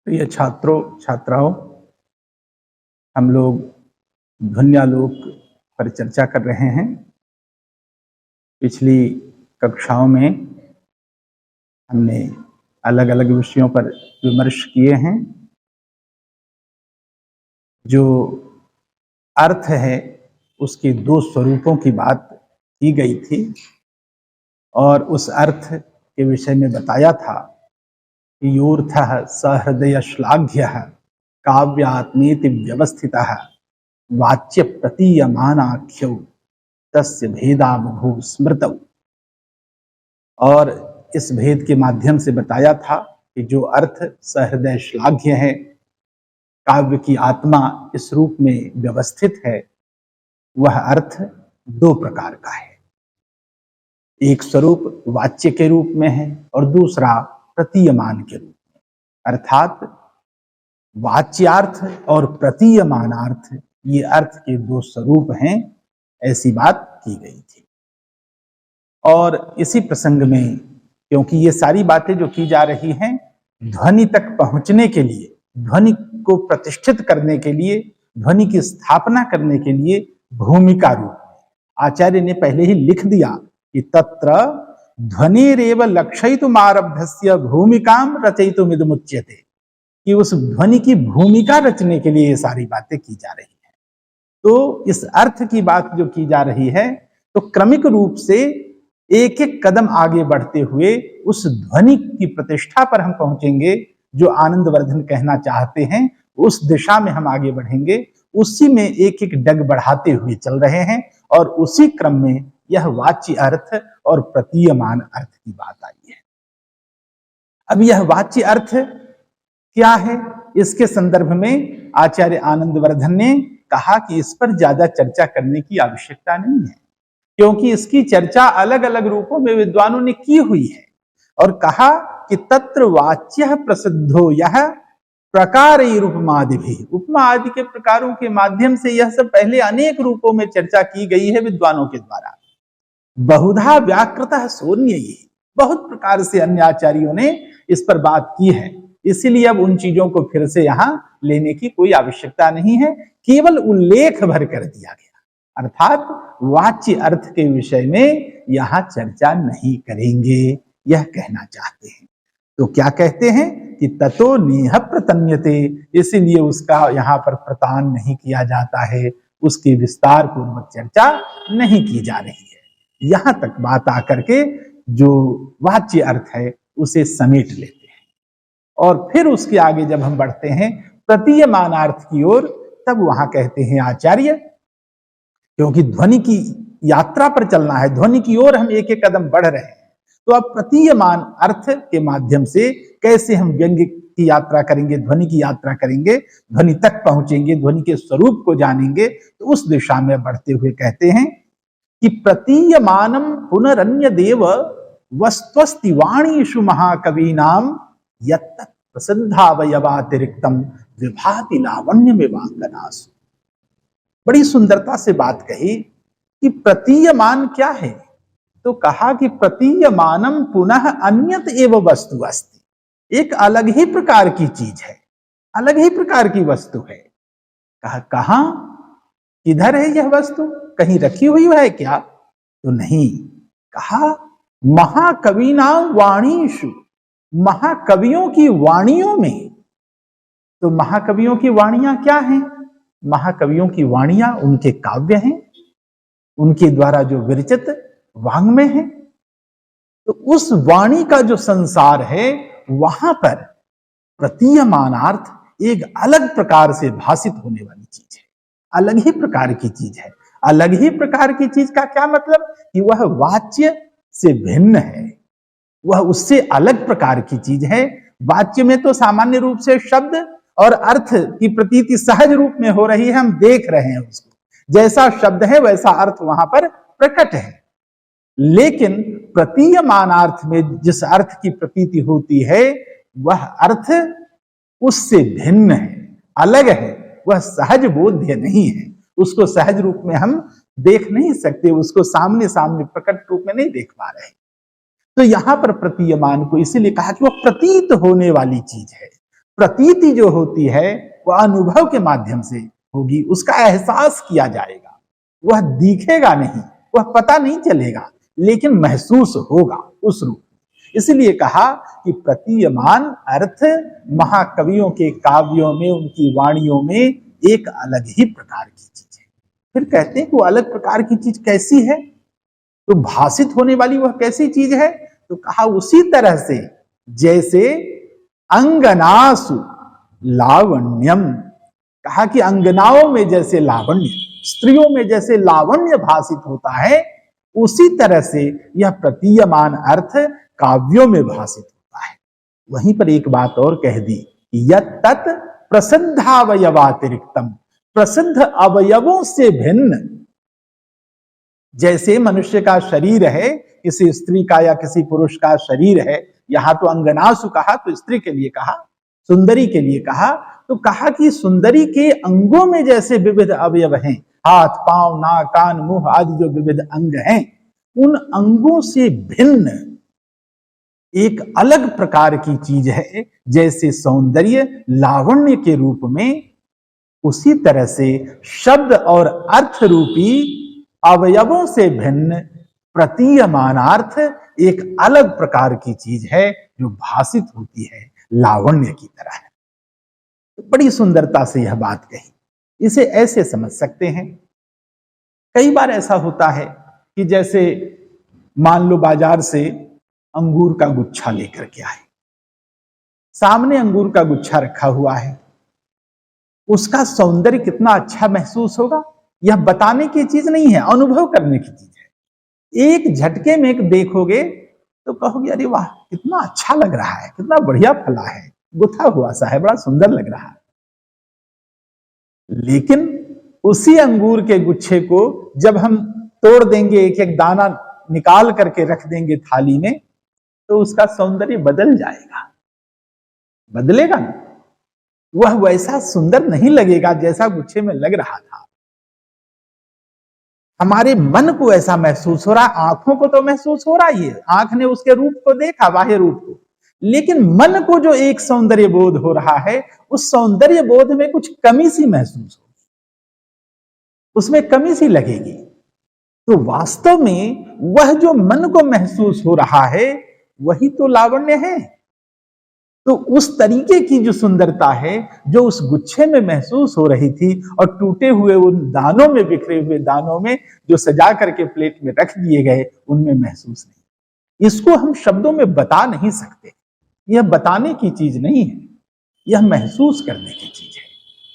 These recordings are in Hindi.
प्रिय छात्रों छात्राओं, हम लोग ध्वन्यालोक पर चर्चा कर रहे हैं। पिछली कक्षाओं में हमने अलग अलग विषयों पर विमर्श किए हैं। जो अर्थ है उसके दो स्वरूपों की बात की गई थी और उस अर्थ के विषय में बताया था कि योऽर्थः सहृदय श्लाघ्यः काव्यात्मेति व्यवस्थितः वाच्य प्रतीयमानाख्यौ तस्य भेदा बभूव स्मृतौ। और इस भेद के माध्यम से बताया था कि जो अर्थ सहृदय श्लाघ्य है, काव्य की आत्मा इस रूप में व्यवस्थित है, वह अर्थ दो प्रकार का है। एक स्वरूप वाच्य के रूप में है और दूसरा प्रतीयमान के रूप में। अर्थात वाच्यार्थ और प्रतीयमानार्थ ये अर्थ के दो स्वरूप हैं, ऐसी बात की गई थी। और इसी प्रसंग में, क्योंकि ये सारी बातें जो की जा रही हैं ध्वनि तक पहुंचने के लिए, ध्वनि को प्रतिष्ठित करने के लिए, ध्वनि की स्थापना करने के लिए भूमिका रूप में आचार्य ने पहले ही लिख दिया कि तत्र ध्वनिरेव लक्षयितुमारभ्यस्य भूमिकाम रचयितुमिदमुच्यते, कि उस ध्वनि की भूमिका रचने के लिए ये सारी बातें की जा रही है। तो इस अर्थ की बात जो की जा रही है, तो क्रमिक रूप से एक एक कदम आगे बढ़ते हुए उस ध्वनि की प्रतिष्ठा पर हम पहुंचेंगे जो आनंदवर्धन कहना चाहते हैं। उस दिशा में हम आगे बढ़ेंगे, उसी में एक एक डग बढ़ाते हुए चल रहे हैं और उसी क्रम में यह वाच्य अर्थ और प्रतीयमान अर्थ की बात आई है। अब यह वाच्य अर्थ क्या है, इसके संदर्भ में आचार्य आनंदवर्धन ने कहा कि इस पर ज्यादा चर्चा करने की आवश्यकता नहीं है, क्योंकि इसकी चर्चा अलग अलग रूपों में विद्वानों ने की हुई है। और कहा कि तत्र वाच्यः प्रसिद्धो यह प्रकारैर उपमादिभिः, उपमा आदि के प्रकारों के माध्यम से यह सब पहले अनेक रूपों में चर्चा की गई है विद्वानों के द्वारा। बहुधा व्याकृतः सोऽन्यैः, बहुत प्रकार से अन्य आचार्यों ने इस पर बात की है, इसीलिए अब उन चीजों को फिर से यहां लेने की कोई आवश्यकता नहीं है, केवल उल्लेख भर कर दिया गया। अर्थात वाच्य अर्थ के विषय में यहां चर्चा नहीं करेंगे, यह कहना चाहते हैं। तो क्या कहते हैं कि ततो नेह प्रतन्यते, इसीलिए उसका यहां पर प्रतान नहीं किया जाता है, उसकी विस्तार पूर्वक चर्चा नहीं की जा रही है। यहां तक बात आकर के जो वाच्य अर्थ है उसे समेट लेते हैं और फिर उसके आगे जब हम बढ़ते हैं प्रतीयमानार्थ की ओर, तब वहां कहते हैं आचार्य, क्योंकि ध्वनि की यात्रा पर चलना है, ध्वनि की ओर हम एक एक कदम बढ़ रहे हैं, तो अब प्रतीयमान अर्थ के माध्यम से कैसे हम व्यंग्य की यात्रा करेंगे, ध्वनि की यात्रा करेंगे, ध्वनि तक पहुंचेंगे, ध्वनि के स्वरूप को जानेंगे। तो उस दिशा में बढ़ते हुए कहते हैं कि प्रतीयमानम पुनरन्य देव वस्त्वस्ति वाणीषु महाकवीनाम यत्तत् प्रसिद्धावयवातिरिक्तम विभाति लावण्यमेवांगनासु। बड़ी सुंदरता से बात कही कि प्रतीयमान क्या है, तो कहा कि प्रतीयमानम पुनः अन्यत एव वस्तु अस्ति, एक अलग ही प्रकार की चीज है, अलग ही प्रकार की वस्तु है। कहा कहां, किधर है यह वस्तु, कहीं रखी हुई है क्या, तो नहीं। कहा महाकविना वाणीषु, महाकवियों की वाणियों में। तो महाकवियों की वाणियां क्या हैं, महाकवियों की वाणियां उनके काव्य हैं, उनके द्वारा जो विरचित वाङ्मय है। तो उस वाणी का जो संसार है वहां पर प्रतीयमानार्थ एक अलग प्रकार से भाषित होने वाली चीज है, अलग ही प्रकार की चीज है। अलग ही प्रकार की चीज का क्या मतलब, कि वह वाच्य से भिन्न है, वह उससे अलग प्रकार की चीज है। वाच्य में तो सामान्य रूप से शब्द और अर्थ की प्रतीति सहज रूप में हो रही है, हम देख रहे हैं उसको, जैसा शब्द है वैसा अर्थ वहां पर प्रकट है। लेकिन प्रतीयमानार्थ में जिस अर्थ की प्रतीति होती है वह अर्थ उससे भिन्न है, अलग है, वह सहज बोध्य नहीं है, उसको सहज रूप में हम देख नहीं सकते, उसको सामने सामने प्रकट रूप में नहीं देख पा रहे। तो यहां पर प्रतीयमान को इसीलिए कहा कि वह प्रतीत होने वाली चीज है, प्रतीति जो होती है वह अनुभव के माध्यम से होगी, उसका एहसास किया जाएगा, वह दिखेगा नहीं, वह पता नहीं चलेगा, लेकिन महसूस होगा उस रूप। इसलिए कहा कि प्रतीयमान अर्थ महाकवियों के काव्यों में, उनकी वाणियों में एक अलग ही प्रकार की चीज है। फिर कहते हैं कि वो अलग प्रकार की चीज कैसी है, तो भाषित होने वाली वह कैसी चीज है, तो कहा उसी तरह से जैसे अंगनासु लावण्यम, कहा कि अंगनाओं में जैसे लावण्य, स्त्रियों में जैसे लावण्य भाषित होता है, उसी तरह से यह प्रतीयमान अर्थ काव्यों में भाषित होता है। वहीं पर एक बात और कह दी, यत् तत् प्रसिद्धावयवातिरिक्तम, प्रसिद्ध अवयवों से भिन्न। जैसे मनुष्य का शरीर है, किसी स्त्री का या किसी पुरुष का शरीर है, यहां तो अंगनासु कहा तो स्त्री के लिए कहा, सुंदरी के लिए कहा, तो कहा कि सुंदरी के अंगों में जैसे विविध अवयव हैं, हाथ, पांव, नाक, कान, मुंह आदि जो विविध अंग हैं, उन अंगों से भिन्न एक अलग प्रकार की चीज है, जैसे सौंदर्य लावण्य के रूप में, उसी तरह से शब्द और अर्थ रूपी अवयवों से भिन्न प्रतीयमानार्थ एक अलग प्रकार की चीज है जो भाषित होती है लावण्य की तरह है। तो बड़ी सुंदरता से यह बात कही। इसे ऐसे समझ सकते हैं, कई बार ऐसा होता है कि जैसे मान लो बाजार से अंगूर का गुच्छा लेकर के आए, सामने अंगूर का गुच्छा रखा हुआ है, उसका सौंदर्य कितना अच्छा महसूस होगा, यह बताने की चीज नहीं है, अनुभव करने की चीज है। एक झटके में एक देखोगे तो कहोगे अरे वाह कितना अच्छा लग रहा है, कितना बढ़िया फला है, गुथा हुआ सा है, बड़ा सुंदर लग रहा है। लेकिन उसी अंगूर के गुच्छे को जब हम तोड़ देंगे, एक एक दाना निकाल करके रख देंगे थाली में, तो उसका सौंदर्य बदल जाएगा, बदलेगा ना, वह वैसा सुंदर नहीं लगेगा जैसा गुच्छे में लग रहा था। हमारे मन को ऐसा महसूस हो रहा, आंखों को तो महसूस हो रहा ही है, आंख ने उसके रूप को देखा, बाह्य रूप को, लेकिन मन को जो एक सौंदर्य बोध हो रहा है, उस सौंदर्य बोध में कुछ कमी सी महसूस होगी, उसमें कमी सी लगेगी। तो वास्तव में वह जो मन को महसूस हो रहा है वही तो लावण्य है। तो उस तरीके की जो सुंदरता है जो उस गुच्छे में महसूस हो रही थी, और टूटे हुए उन दानों में, बिखरे हुए दानों में जो सजा करके प्लेट में रख दिए गए, उनमें महसूस नहीं। इसको हम शब्दों में बता नहीं सकते, यह बताने की चीज नहीं है, यह महसूस करने की चीज है।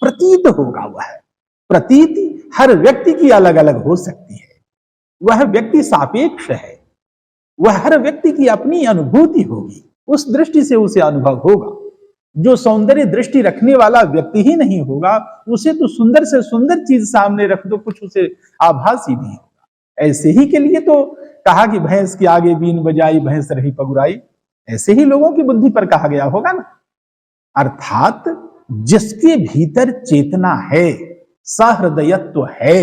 प्रतीत होगा, वह प्रतीति हर व्यक्ति की अलग अलग हो सकती है, वह व्यक्ति सापेक्ष है, वह हर व्यक्ति की अपनी अनुभूति होगी, उस दृष्टि से उसे अनुभव होगा। जो सौंदर्य दृष्टि रखने वाला व्यक्ति ही नहीं होगा, उसे तो सुंदर से सुंदर चीज सामने रख दो, कुछ उसे आभास ही नहीं होगा। ऐसे ही के लिए तो कहा कि भैंस के आगे बीन बजाई, भैंस रही पगुराई, ऐसे ही लोगों की बुद्धि पर कहा गया होगा ना। अर्थात जिसके भीतर चेतना है, सहृदयत्व है,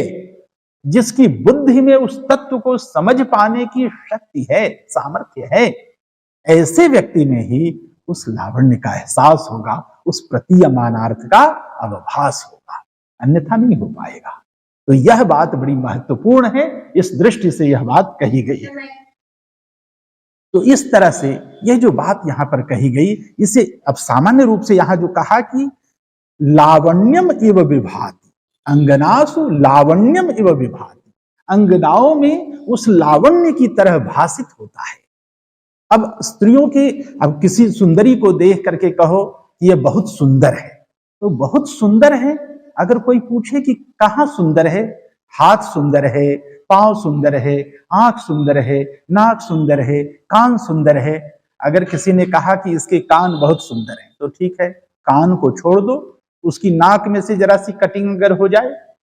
जिसकी बुद्धि में उस तत्व को समझ पाने की शक्ति है, सामर्थ्य है, ऐसे व्यक्ति में ही उस लावण्य का एहसास होगा, उस प्रतीयमानार्थ का अवभास होगा, अन्यथा नहीं हो पाएगा। तो यह बात बड़ी महत्वपूर्ण है, इस दृष्टि से यह बात कही गई है। तो इस तरह से यह जो बात यहां पर कही गई, इसे अब सामान्य रूप से यहां जो कहा कि लावण्यम इव विभाति, अंगनासु लावण्यम इव विभाति, अंगनाओं में उस लावण्य की तरह भाषित होता है। अब स्त्रियों के, अब किसी सुंदरी को देख करके कहो कि यह बहुत सुंदर है, तो बहुत सुंदर है, अगर कोई पूछे कि कहाँ सुंदर है, हाथ सुंदर है, पांव सुंदर है, आंख सुंदर है, नाक सुंदर है, कान सुंदर है, अगर किसी ने कहा कि इसके कान बहुत सुंदर है, तो ठीक है, कान को छोड़ दो, उसकी नाक में से जरा सी कटिंग अगर हो जाए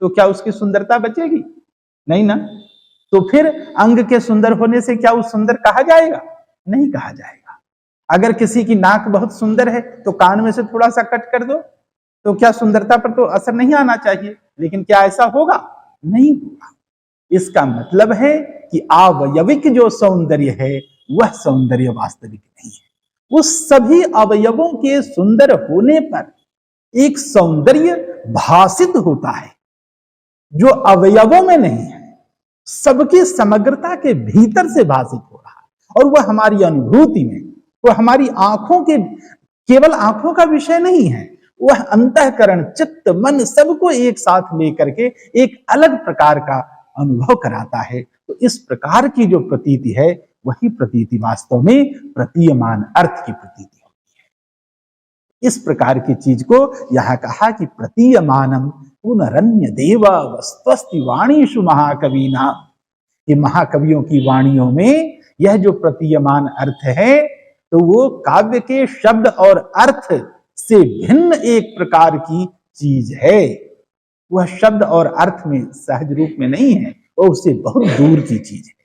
तो क्या उसकी सुंदरता बचेगी? नहीं ना। तो फिर अंग के सुंदर होने से क्या उस सुंदर कहा जाएगा? नहीं कहा जाएगा। अगर किसी की नाक बहुत सुंदर है तो कान में से थोड़ा सा कट कर दो, तो क्या सुंदरता पर तो असर नहीं आना चाहिए, लेकिन क्या ऐसा होगा? नहीं होगा। इसका मतलब है कि आवयविक जो सौंदर्य है वह सौंदर्य वास्तविक नहीं है, उस सभी अवयवों के सुंदर होने पर एक सौंदर्य भासित होता है जो अवयवों में नहीं है, सबकी समग्रता के भीतर से भासित हो रहा है। और वह हमारी अनुभूति में, वह हमारी आंखों के, केवल आंखों का विषय नहीं है, वह अंतःकरण, चित्त, मन सबको एक साथ लेकर के एक अलग प्रकार का अनुभव कराता है। तो इस प्रकार की जो प्रतीति है, वही प्रतीति वास्तव में प्रतीयमान अर्थ की प्रतीति होती है। इस प्रकार की चीज को यहां कहा कि प्रतीयमानम पुनरन्य देव वस्त्वस्ति वाणीषु महाकवीना, कि महाकवियों की वाणियों में यह जो प्रतीयमान अर्थ है, तो वो काव्य के शब्द और अर्थ से भिन्न एक प्रकार की चीज है। वह शब्द और अर्थ में सहज रूप में नहीं है, वो उससे बहुत दूर की चीज है।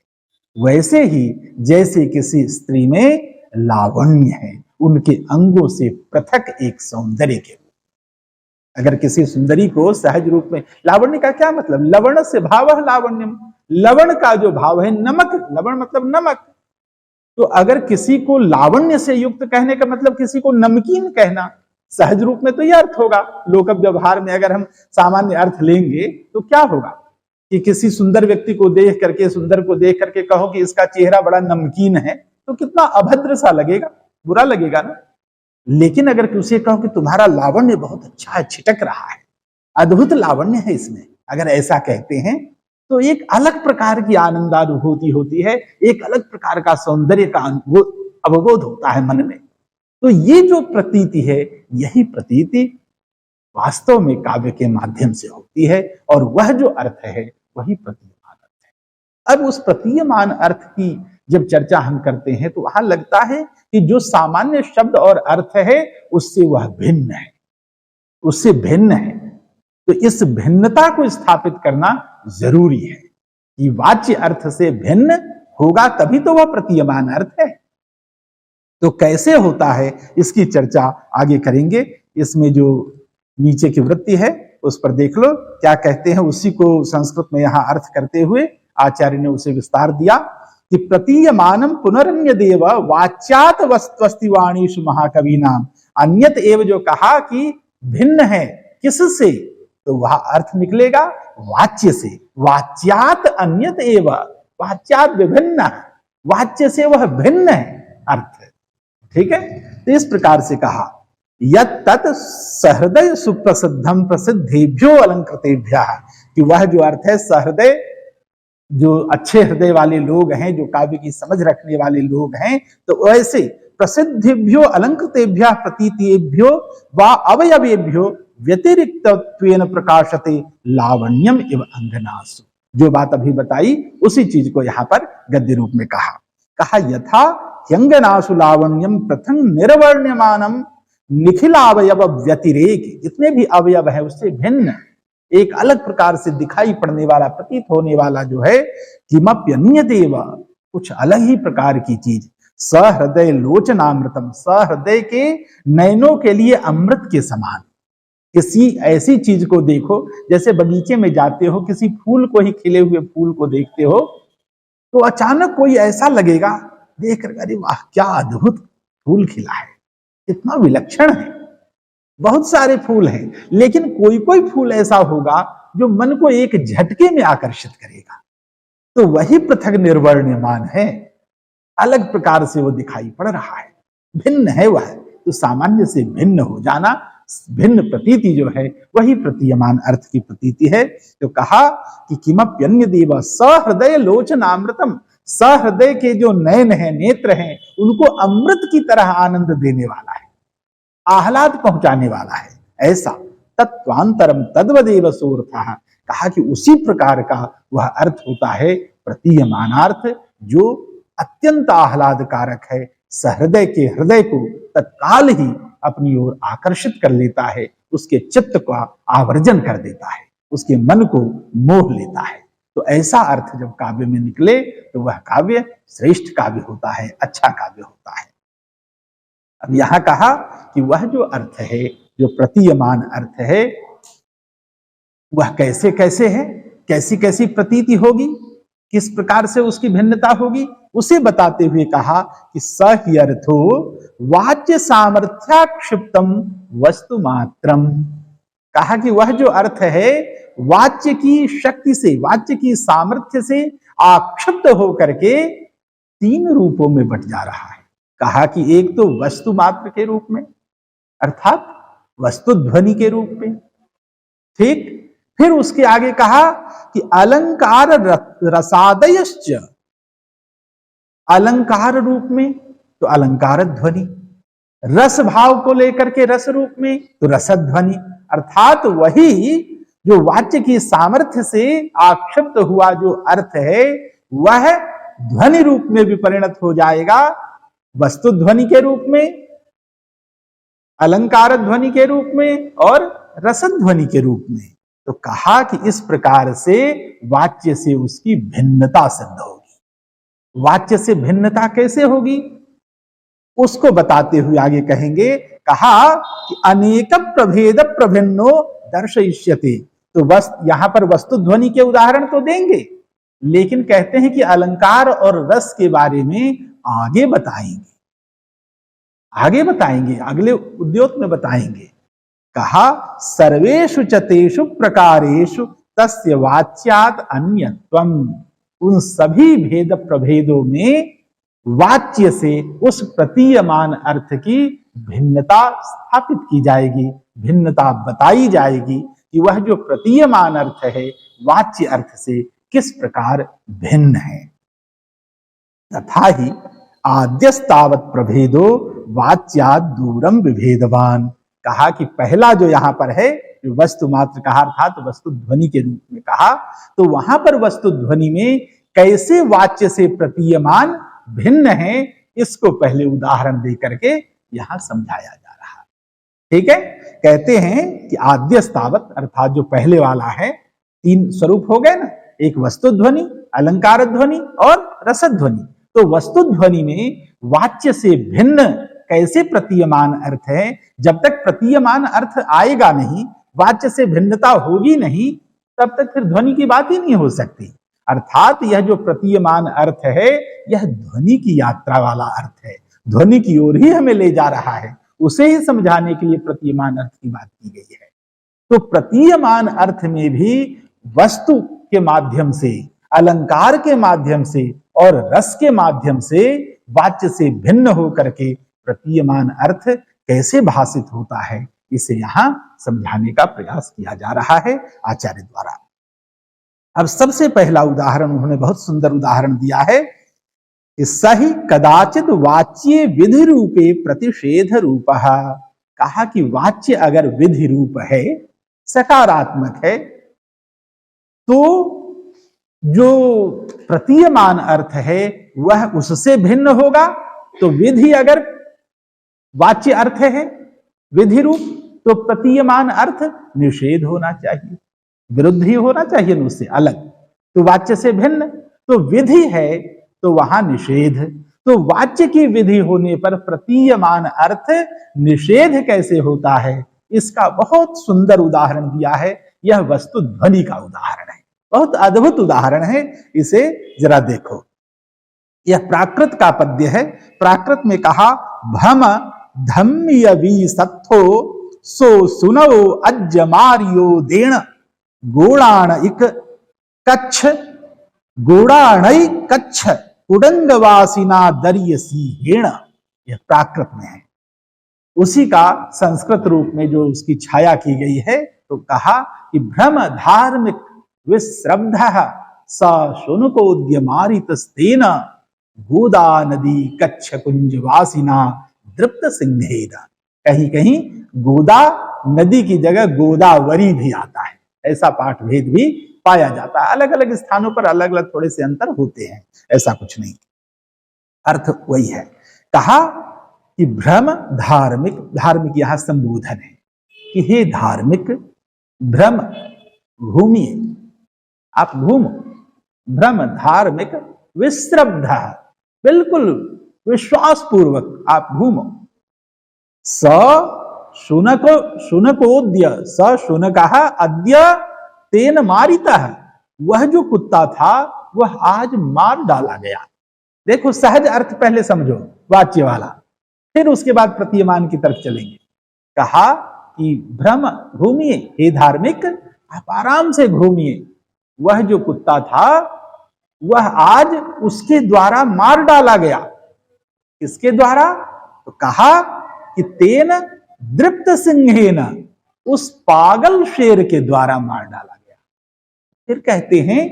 वैसे ही जैसे किसी स्त्री में लावण्य है, उनके अंगों से पृथक एक सौंदर्य के, अगर किसी सुंदरी को सहज रूप में, लावण्य का क्या मतलब, लवण से भावः लावण्यम, लवण का जो भाव है नमक, लवण मतलब नमक, तो अगर किसी को लावण्य से युक्त कहने का मतलब किसी को नमकीन कहना, सहज रूप में तो यह अर्थ होगा। लोक व्यवहार में अगर हम सामान्य अर्थ लेंगे तो क्या होगा कि किसी सुंदर व्यक्ति को देख करके, सुंदर को देख करके कहो कि इसका चेहरा बड़ा नमकीन है, तो कितना अभद्र सा लगेगा, बुरा लगेगा ना। लेकिन अगर उसे कहो कि तुम्हारा लावण्य बहुत अच्छा है, छिटक रहा है, अद्भुत लावण्य है इसमें, अगर ऐसा कहते हैं तो एक अलग प्रकार की आनंदानुभूति होती है, एक अलग प्रकार का सौंदर्य का अवबोध होता है मन में। तो ये जो प्रतीति है, यही प्रतीति वास्तव में काव्य के माध्यम से होती है, और वह जो अर्थ है वही प्रतीयमान अर्थ है। अब उस प्रतीयमान अर्थ की जब चर्चा हम करते हैं तो वहां लगता है कि जो सामान्य शब्द और अर्थ है उससे वह भिन्न है, उससे भिन्न है। तो इस भिन्नता को स्थापित करना जरूरी है कि वाच्य अर्थ से भिन्न होगा, तभी तो वह प्रतीयमान अर्थ है। तो कैसे होता है इसकी चर्चा आगे करेंगे। इसमें जो नीचे की वृत्ति है उस पर देख लो क्या कहते हैं, उसी को संस्कृत में यहां अर्थ करते हुए आचार्य ने उसे विस्तार दिया कि प्रतीयमानम पुनरन्य देव वाच्यात वस्त्वस्ति वाणीषु महाकवीनाम। अन्यत एव जो कहा कि भिन्न है किससे, तो वह अर्थ निकलेगा वाच्य से। वाच्यात अन्यत एव, वाच्यात विभिन्न, वाच्य से वह भिन्न है अर्थ, ठीक है। तो इस प्रकार से कहा यत् तत् सहृदय सुप्रसिद्धम प्रसिद्धेभ्यो अलंकृतेभ्यः, कि वह जो अर्थ है सहृदय, जो अच्छे हृदय वाले लोग हैं, जो काव्य की समझ रखने वाले लोग हैं, तो वैसे प्रसिद्धेभ्यो अलंकृतेभ्यः प्रतीतेभ्यो वा अवयवेभ्यो व्यतिरिक्तत्वेन प्रकाशते लावण्यम इव अंगनासु। जो बात अभी बताई उसी चीज को यहां पर गद्य रूप में कहा यथा ह्यंगनासु लावण्यम प्रथम निर्वर्ण्यमानम निखिलावयव व्यतिरेक, जितने भी अवयव है उससे भिन्न, एक अलग प्रकार से दिखाई पड़ने वाला, प्रतीत होने वाला जो है, किमप्यन्यदेव, कुछ अलग ही प्रकार की चीज, सहृदय लोचनामृतम, सहृदय के नयनों के लिए अमृत के समान। किसी ऐसी चीज को देखो, जैसे बगीचे में जाते हो, किसी फूल को ही, खिले हुए फूल को देखते हो, तो अचानक कोई ऐसा लगेगा देख कर, अरे वाह क्या अद्भुत फूल खिला है, कितना विलक्षण है। बहुत सारे फूल हैं, लेकिन कोई कोई फूल ऐसा होगा जो मन को एक झटके में आकर्षित करेगा, तो वही पृथक निर्वर्ण्यमान है, अलग प्रकार से वो दिखाई पड़ रहा है, भिन्न है वह। तो सामान्य से भिन्न हो जाना, भिन्न प्रतीति जो है वही प्रतीयमान अर्थ की प्रतीति है। तो कहा कि किमप्यन्य देव सहृदय लोचनामृतम, सहृदय के जो नयन है, नेत्र हैं, उनको अमृत की तरह आनंद देने वाला है, आह्लाद पहुंचाने वाला है, ऐसा। तत्वांतरम तद्वदेव सोऽर्थः, कहा कि उसी प्रकार का वह अर्थ होता है प्रतीयमानार्थ, जो अत्यंत आह्लादकारक है, सहृदय के हृदय को तत्काल ही अपनी ओर आकर्षित कर लेता है, उसके चित्त का आवर्जन कर देता है, उसके मन को मोह लेता है। तो ऐसा अर्थ जब काव्य में निकले तो वह काव्य श्रेष्ठ काव्य होता है, अच्छा काव्य होता है। अब यहां कहा कि वह जो अर्थ है, जो प्रतीयमान अर्थ है, वह कैसे कैसे है, कैसी कैसी प्रतीति होगी, किस प्रकार से उसकी भिन्नता होगी उसे बताते हुए कहा कि स ही अर्थो वाच्य सामर्थ्याक्षिप्तम वस्तु मात्रम। कहा कि वह जो अर्थ है वाच्य की शक्ति से, वाच्य की सामर्थ्य से आक्षिप्त होकर के 3 रूपों में बट जा रहा है। कहा कि एक तो वस्तु मात्र के रूप में, अर्थात वस्तु ध्वनि के रूप में, ठीक। फिर उसके आगे कहा कि अलंकार रसादयश्च, अलंकार रूप में तो अलंकार ध्वनि, रस भाव को लेकर के रस रूप में तो रसध्वनि, अर्थात वही जो वाच्य की सामर्थ्य से आक्षिप्त हुआ जो अर्थ है वह ध्वनि रूप में भी परिणत हो जाएगा, वस्तु ध्वनि के रूप में, अलंकार ध्वनि के रूप में और रसध्वनि के रूप में। तो कहा कि इस प्रकार से वाच्य से उसकी भिन्नता सिद्ध होगी। वाच्य से भिन्नता कैसे होगी उसको बताते हुए आगे कहेंगे, कहा कि अनेक प्रभेद प्रभिन्नो दर्शयिष्यते। तो बस यहां पर वस्तु ध्वनि के उदाहरण तो देंगे, लेकिन कहते हैं कि अलंकार और रस के बारे में आगे बताएंगे, आगे बताएंगे, अगले उद्योग में बताएंगे। कहा सर्वेषु चतेषु प्रकारेषु तस्य वाच्यात् अन्यत्वम। उन सभी भेद प्रभेदों में वाच्य से उस प्रतीयमान अर्थ की भिन्नता स्थापित की जाएगी, भिन्नता बताई जाएगी कि वह जो प्रतीयमान अर्थ है वाच्य अर्थ से किस प्रकार भिन्न है। तथा ही आद्यस्तावत प्रभेदो वाच्यात् दूरम विभेदवान। कहा कि पहला जो यहां पर है जो वस्तु मात्र कहा अर्थात वस्तु ध्वनि के रूप में कहा, तो वहां पर वस्तु ध्वनि में कैसे वाच्य से प्रतीयमान भिन्न है इसको पहले उदाहरण दे करके यहां समझाया जा रहा है। ठीक है, कहते हैं कि आद्यस्तावत अर्थात जो पहले वाला है 3 स्वरूप हो गए ना, एक वस्तु ध्वनि, अलंकार ध्वनि और रसध्वनि। तो वस्तु ध्वनि में वाच्य से भिन्न कैसे प्रतीयमान अर्थ है, जब तक प्रतीयमान अर्थ आएगा नहीं, वाच्य से भिन्नता होगी नहीं, तब तक फिर ध्वनि की बात ही नहीं हो सकती। अर्थात यह जो प्रतीयमान अर्थ है यह ध्वनि की यात्रा वाला अर्थ है, ध्वनि की ओर ही हमें ले जा रहा है, उसे ही समझाने के लिए प्रतीयमान अर्थ की बात की गई है। तो प्रतीयमान अर्थ में भी वस्तु के माध्यम से, अलंकार के माध्यम से और रस के माध्यम से वाच्य से भिन्न होकर के प्रतीयमान अर्थ कैसे भाषित होता है, इसे यहां समझाने का प्रयास किया जा रहा है आचार्य द्वारा। अब सबसे पहला उदाहरण उन्होंने बहुत सुंदर उदाहरण दिया है कि सही कदाचित वाच्य विधि रूपे प्रतिषेध रूपः। कहा कि वाच्य अगर विधि रूप है, सकारात्मक है, तो जो प्रतीयमान अर्थ है वह उससे भिन्न होगा। तो विधि अगर वाच्य अर्थ है विधि रूप, तो प्रतीयमान अर्थ निषेध होना चाहिए, विरुद्ध ही होना चाहिए, उससे अलग। तो वाच्य से भिन्न, तो विधि है तो वहां निषेध। तो वाच्य की विधि होने पर प्रतीयमान अर्थ निषेध कैसे होता है, इसका बहुत सुंदर उदाहरण दिया है। यह वस्तु ध्वनि का उदाहरण है, बहुत अद्भुत उदाहरण है, इसे जरा देखो। यह प्राकृत का पद्य है। प्राकृत में कहा भ्रम धम्यवी सत्थो सो सुनो अज्जमारियो देण गोड़ाण इक कच्छ गोड़ाणई कच्छ कुडंगवासिना दर्यसी हेण। यह प्राकृत में है, उसी का संस्कृत रूप में जो उसकी छाया की गई है। तो कहा कि भ्रम धार्मिक विश्रब्ध स शुनकोद्यमारितस्तेन गोदा नदी कच्छ कुंजवासिना दृप्त सिंहेन। कहीं कहीं गोदा नदी की जगह गोदावरी भी आता है, ऐसा पाठ भेद भी पाया जाता है। अलग अलग स्थानों पर अलग अलग थोड़े से अंतर होते हैं, ऐसा कुछ नहीं, अर्थ वही है। कहा कि भ्रम धार्मिक, धार्मिक यहां संबोधन है कि हे धार्मिक, भ्रम घूमिए, आप घूमो, भ्रम धार्मिक विश्रब्ध, बिल्कुल विश्वास पूर्वक आप घूमो। स शुनकोद्य, स शुनकः अद्य तेन मारितः। वह जो कुत्ता था वह आज मार डाला गया। देखो, सहज अर्थ पहले समझो वाच्य वाला, फिर उसके बाद प्रतीयमान की तरफ चलेंगे। कहा कि भ्रम घूमिए, हे धार्मिक आप आराम से घूमिए। वह जो कुत्ता था वह आज उसके द्वारा मार डाला गया। किसके द्वारा? तो कहा कि तेन दृप्त सिंहेन, उस पागल शेर के द्वारा मार डाला गया। फिर कहते हैं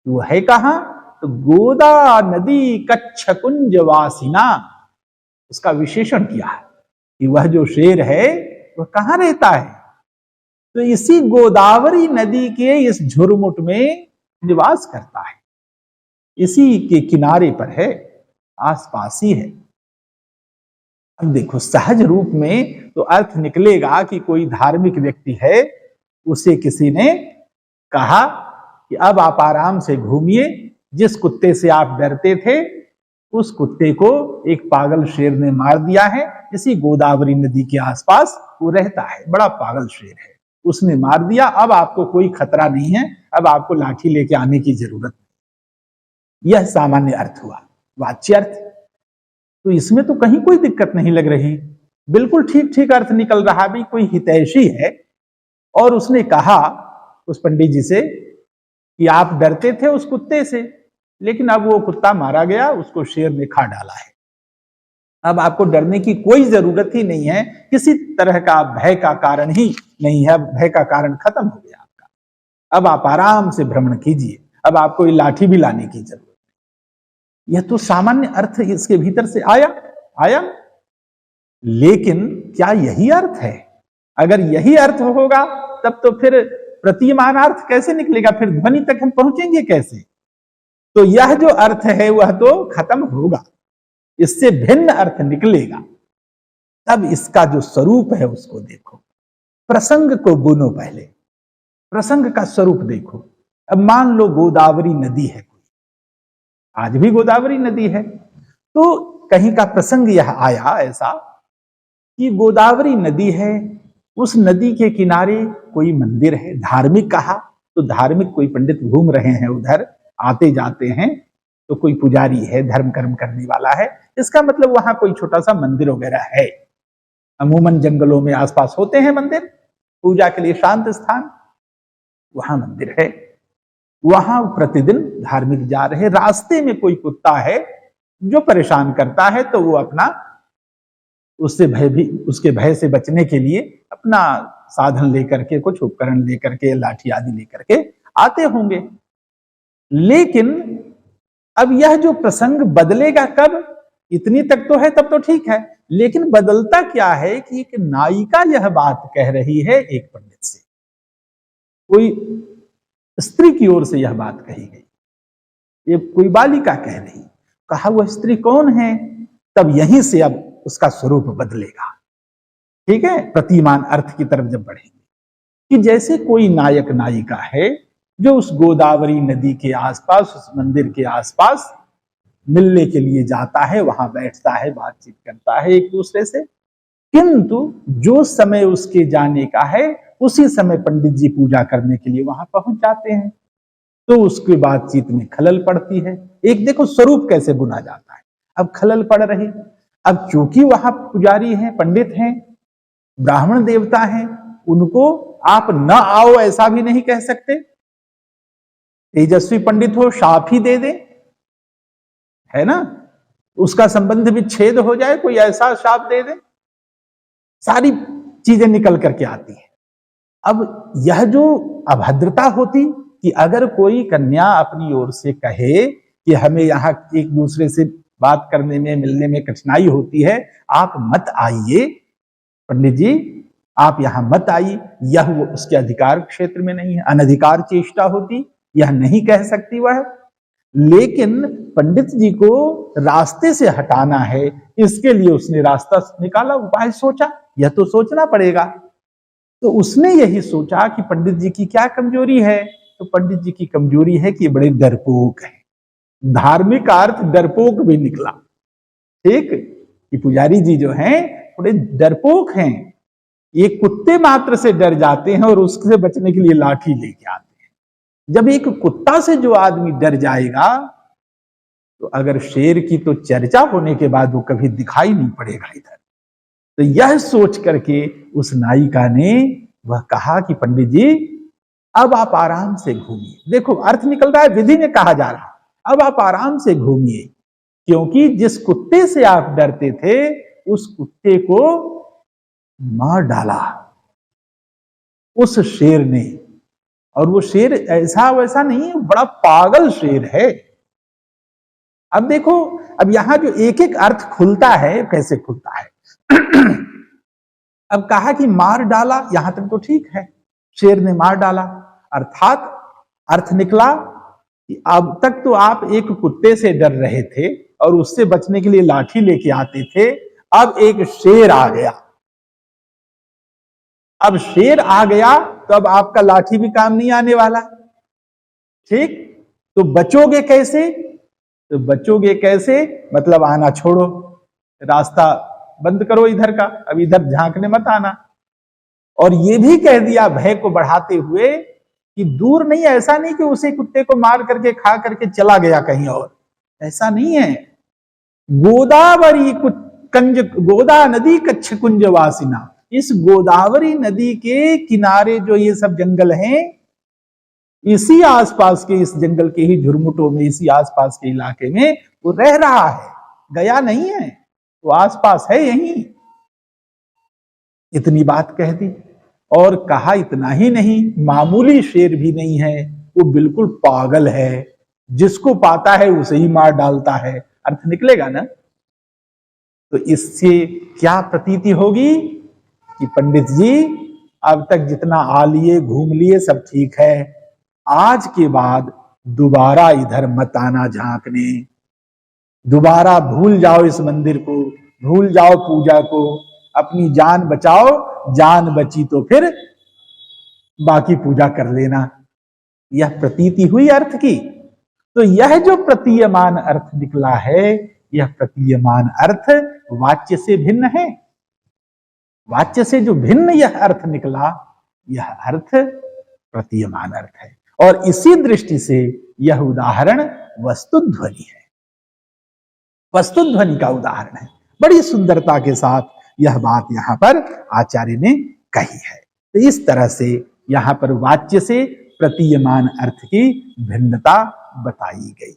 वो है कहां? तो गोदा नदी कच्छ कुंज वासिना, उसका विशेषण किया है कि वह जो शेर है वह कहां रहता है? तो इसी गोदावरी नदी के इस झुरमुट में निवास करता है, इसी के किनारे पर है, आसपास ही है। अब देखो, सहज रूप में तो अर्थ निकलेगा कि कोई धार्मिक व्यक्ति है, उसे किसी ने कहा कि अब आप आराम से घूमिए, जिस कुत्ते से आप डरते थे उस कुत्ते को एक पागल शेर ने मार दिया है। इसी गोदावरी नदी के आसपास वो रहता है, बड़ा पागल शेर है, उसने मार दिया। अब आपको कोई खतरा नहीं है, अब आपको लाठी लेके आने की जरूरत नहीं। यह सामान्य अर्थ हुआ, वाच्य अर्थ। तो इसमें तो कहीं कोई दिक्कत नहीं लग रही, बिल्कुल ठीक ठीक अर्थ निकल रहा। भी कोई हितैषी है और उसने कहा उस पंडित जी से कि आप डरते थे उस कुत्ते से, लेकिन अब वो कुत्ता मारा गया, उसको शेर ने खा डाला है। अब आपको डरने की कोई जरूरत ही नहीं है, किसी तरह का भय का कारण ही नहीं है, भय का कारण खत्म हो गया आपका। अब आप आराम से भ्रमण कीजिए, अब आपको ये लाठी भी लाने की जरूरत नहीं। यह तो सामान्य अर्थ इसके भीतर से आया। लेकिन क्या यही अर्थ है? अगर यही अर्थ होगा तब तो फिर प्रतीयमानार्थ कैसे निकलेगा? फिर ध्वनि तक हम पहुंचेंगे कैसे? तो यह जो अर्थ है वह तो खत्म होगा, इससे भिन्न अर्थ निकलेगा। तब इसका जो स्वरूप है उसको देखो, प्रसंग को बुनो, पहले प्रसंग का स्वरूप देखो। अब मान लो गोदावरी नदी है, कोई आज भी गोदावरी नदी है, तो कहीं का प्रसंग यह आया ऐसा कि गोदावरी नदी है, उस नदी के किनारे कोई मंदिर है, धार्मिक कहा तो धार्मिक कोई पंडित घूम रहे हैं उधर, आते जाते हैं, तो कोई पुजारी है, धर्म कर्म करने वाला है, इसका मतलब वहां कोई छोटा सा मंदिर वगैरह है। अमूमन जंगलों में आसपास होते हैं मंदिर, पूजा के लिए शांत स्थान, वहां मंदिर है। वहां प्रतिदिन धार्मिक जा रहे, रास्ते में कोई कुत्ता है जो परेशान करता है, तो वो अपना उसके भय से बचने के लिए अपना साधन लेकर के, कुछ उपकरण लेकर के, लाठी आदि लेकर के आते होंगे। लेकिन अब यह जो प्रसंग बदलेगा कब? इतनी तक तो है तब तो ठीक है, लेकिन बदलता क्या है कि एक नायिका यह बात कह रही है एक पंडित से, कोई स्त्री की ओर से यह बात कही गई, ये कोई बालिका कह रही। कहा वह स्त्री कौन है? तब यहीं से अब उसका स्वरूप बदलेगा। ठीक है, प्रतिमान अर्थ की तरफ जब बढ़ेंगे कि जैसे कोई नायक नायिका है जो उस गोदावरी नदी के आसपास, उस मंदिर के आसपास मिलने के लिए जाता है, वहां बैठता है, बातचीत करता है एक दूसरे से, किंतु जो समय उसके जाने का है उसी समय पंडित जी पूजा करने के लिए वहां पहुंच जाते हैं, तो उसकी बातचीत में खलल पड़ती है। एक देखो स्वरूप कैसे बुना जाता है। अब खलल पड़ रही, अब चूंकि वहां पुजारी हैं, पंडित हैं, ब्राह्मण देवता हैं, उनको आप न आओ ऐसा भी नहीं कह सकते। तेजस्वी पंडित हो, शाप ही दे दे, है ना, उसका संबंध विच्छेद हो जाए, कोई ऐसा शाप दे दे, सारी चीजें निकल करके आती है। अब यह जो अभद्रता होती कि अगर कोई कन्या अपनी ओर से कहे कि हमें यहाँ एक दूसरे से बात करने में, मिलने में कठिनाई होती है, आप मत आइए पंडित जी, आप यहां मत आइए, यह वो उसके अधिकार क्षेत्र में नहीं है, अनधिकार चेष्टा होती, यह नहीं कह सकती वह। लेकिन पंडित जी को रास्ते से हटाना है, इसके लिए उसने रास्ता निकाला, उपाय सोचा। यह तो सोचना पड़ेगा। तो उसने यही सोचा कि पंडित जी की क्या कमजोरी है? तो पंडित जी की कमजोरी है कि बड़े डरपोक है। धार्मिक अर्थ डरपोक भी निकला। ठीक, कि पुजारी जी जो हैं थोड़े डरपोक हैं, ये कुत्ते मात्र से डर जाते हैं और उससे बचने के लिए लाठी लेके आते हैं। जब एक कुत्ता से जो आदमी डर जाएगा, तो अगर शेर की तो चर्चा होने के बाद वो कभी दिखाई नहीं पड़ेगा इधर। तो यह सोच करके उस नायिका ने वह कहा कि पंडित जी अब आप आराम से घूमिए। देखो अर्थ निकल रहा है, विधि में कहा जा रहा है अब आप आराम से घूमिए, क्योंकि जिस कुत्ते से आप डरते थे उस कुत्ते को मार डाला उस शेर ने। और वो शेर ऐसा वैसा नहीं है, बड़ा पागल शेर है। अब देखो, अब यहां जो एक एक अर्थ खुलता है, कैसे खुलता है। अब कहा कि मार डाला, यहां तक तो ठीक है, शेर ने मार डाला, अर्थात अर्थ निकला कि अब तक तो आप एक कुत्ते से डर रहे थे और उससे बचने के लिए लाठी लेके आते थे, अब एक शेर आ गया। अब शेर आ गया तो अब आपका लाठी भी काम नहीं आने वाला। ठीक, तो बचोगे कैसे? तो बचोगे कैसे मतलब आना छोड़ो, रास्ता बंद करो इधर का, अब इधर झांकने मत आना। और ये भी कह दिया भय को बढ़ाते हुए कि दूर नहीं, ऐसा नहीं कि उसे कुत्ते को मार करके खा करके चला गया कहीं और, ऐसा नहीं है। गोदावरी कंज, गोदा नदी कच्छ कुंज वासिना, इस गोदावरी नदी के किनारे जो ये सब जंगल हैं, इसी आसपास के, इस जंगल के ही झुरमुटों में, इसी आसपास के इलाके में वो रह रहा है, गया नहीं है, वो आसपास है यहीं। इतनी बात कह दी। और कहा इतना ही नहीं, मामूली शेर भी नहीं है, वो बिल्कुल पागल है, जिसको पाता है उसे ही मार डालता है। अर्थ निकलेगा ना। तो इससे क्या प्रतीति होगी कि पंडित जी अब तक जितना आ लिए घूम लिए सब ठीक है, आज के बाद दोबारा इधर मत आना झांकने, दोबारा भूल जाओ इस मंदिर को, भूल जाओ पूजा को, अपनी जान बचाओ, जान बची तो फिर बाकी पूजा कर लेना। यह प्रतीति हुई अर्थ की। तो यह जो प्रतीयमान अर्थ निकला है, यह प्रतीयमान अर्थ वाच्य से भिन्न है। वाच्य से जो भिन्न यह अर्थ निकला, यह अर्थ प्रतीयमान अर्थ है। और इसी दृष्टि से यह उदाहरण वस्तुध्वनि है, वस्तुध्वनि का उदाहरण है। बड़ी सुंदरता के साथ यह बात यहां पर आचार्य ने कही है। तो इस तरह से यहां पर वाच्य से प्रतीयमान अर्थ की भिन्नता बताई गई।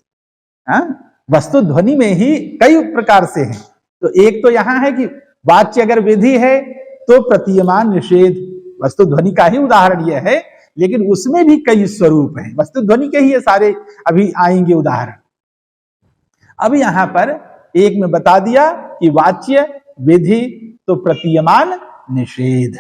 वस्तुध्वनि में ही कई प्रकार से हैं। तो एक तो यहां है कि वाच्य अगर विधि है तो प्रतीयमान निषेध, वस्तुध्वनि का ही उदाहरण यह है, लेकिन उसमें भी कई स्वरूप हैं। वस्तुध्वनि के ही ये सारे अभी आएंगे उदाहरण। अब यहां पर एक में बता दिया कि वाच्य विधि तो प्रतीयमान निषेध।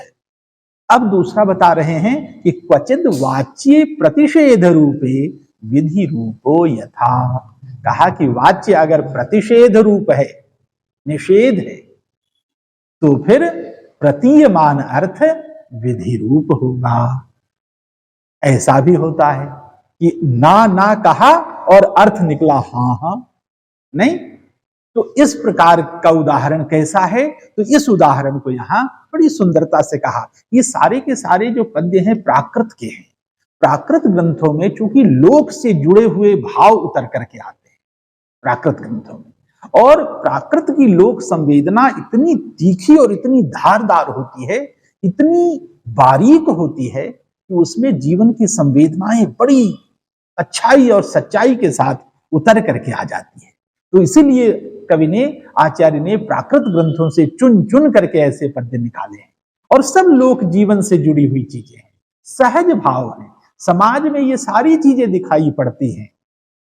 अब दूसरा बता रहे हैं कि क्वचिद वाच्य प्रतिषेध रूपे विधि रूपो यथा। कहा कि वाच्य अगर प्रतिषेध रूप है, निषेध है, तो फिर प्रतीयमान अर्थ विधि रूप होगा। ऐसा भी होता है कि ना कहा और अर्थ निकला हां हां, नहीं। तो इस प्रकार का उदाहरण कैसा है? तो इस उदाहरण को यहां बड़ी सुंदरता से कहा। ये सारे के सारे जो पद्य हैं प्राकृत के हैं। प्राकृत ग्रंथों में चूंकि लोक से जुड़े हुए भाव उतर करके आते हैं प्राकृत ग्रंथों में, और प्राकृत की लोक संवेदना इतनी तीखी और इतनी धारदार होती है, इतनी बारीक होती है कि उसमें जीवन की संवेदनाएं बड़ी अच्छाई और सच्चाई के साथ उतर करके आ जाती है। तो इसीलिए कवि ने, आचार्य ने प्राकृत ग्रंथों से चुन चुन करके ऐसे पद्य निकाले हैं। और सब लोक जीवन से जुड़ी हुई चीजें हैं, सहज भाव है, समाज में ये सारी चीजें दिखाई पड़ती हैं।